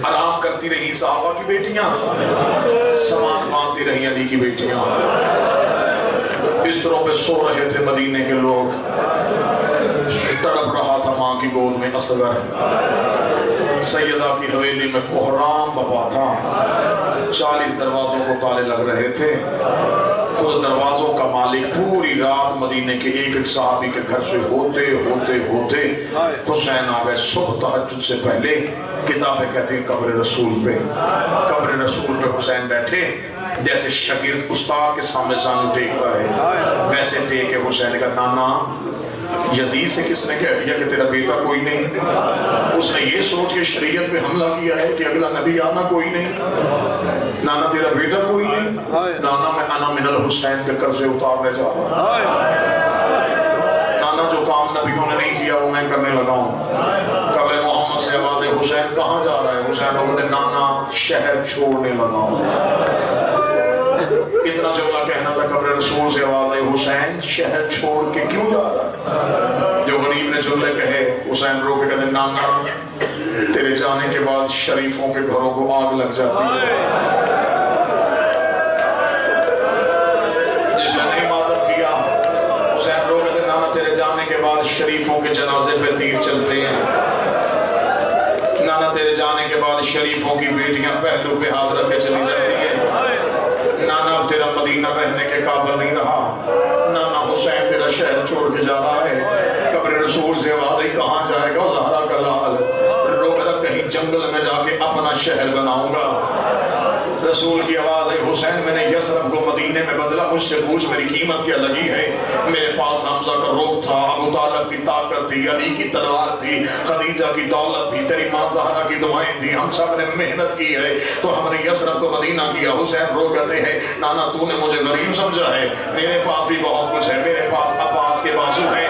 آرام کرتی رہی صحابہ کی بیٹیاں، سامان باندھتی رہی علی کی بیٹیاں، بستروں پہ سو رہے تھے مدینے کے لوگ، تڑپ رہا تھا ماں کی گود میں اصغر، سیدہ کی حویلی میں کوہرام بپا تھا، 40 دروازوں کو تالے لگ رہے تھے، خود دروازوں کا مالک پوری رات مدینے کے ایک ایک صحابی کے گھر سے ہوتے ہوتے ہوتے حسین آ گئے صبح تہجد سے پہلے۔ کتابیں کہتی ہیں قبر رسول پہ حسین بیٹھے، جیسے شاگرد استاد کے سامنے زانو ٹیکتا ہے ویسے ٹیک کے حسین کا نانا یزید سے کس نے کہہ دیا کہ تیرا بیٹا کوئی نہیں؟ اس نے یہ سوچ کے شریعت پہ حملہ کیا ہے کہ اگلا نبی آنا کوئی نہیں، نانا تیرا بیٹا کوئی نہیں، نانا میں انا من الحسین کے قرضے اتارنے جا رہا ہوں، نانا جو کام نبیوں نے نہیں کیا وہ میں کرنے لگا ہوں۔ قبر محمد سے آواز حسین کہاں جا رہا ہے؟ حسین کو کہتے نانا شہر چھوڑنے لگا ہوں۔ اتنا جملہ کہنا تھا قبر رسول سے آواز آئی حسین شہر چھوڑ کے کیوں جا رہا ہے؟ جو غریب نے جملے کہے حسین رو کے کہتے نانا تیرے جانے کے بعد شریفوں کے گھروں کو آگ لگ جاتی ہے، جس نے نہیں ماتم کیا۔ حسین رو کہتے نانا تیرے جانے کے بعد شریفوں کے جنازے پہ تیر چلتے ہیں، نانا تیرے جانے کے بعد شریفوں کی بیٹیاں پہلو پہ ہاتھ رکھے چلی جاتی ہے، نانا تیرا مدینہ رہنے کے قابل نہیں رہا، نانا حسین تیرا شہر چھوڑ کے جا رہا ہے۔ قبر رسول سے آواز آئی کہاں جائے گا؟ زہرا کا لال رو کہتا کہیں جنگل میں جا کے اپنا شہر بناؤں گا۔ رسول کی آواز آئی حسین میں نے یثرب کو مدینے میں بدلا، مجھ سے پوچھ میری قیمت کیا لگی ہے؟ میرے پاس حمزہ کا رعب تھا، ابو طالب کی طاقت تھی، علی کی تلوار تھی، خدیجہ کی دولت تھی، تیری ماں زہرا کی دعائیں تھی، ہم سب نے محنت کی ہے تو ہم نے یثرب کو مدینہ کیا۔ حسین رو کہتے ہیں نانا تو نے مجھے غریب سمجھا ہے، میرے پاس بھی بہت کچھ ہے، میرے پاس عباس کے بازو ہیں،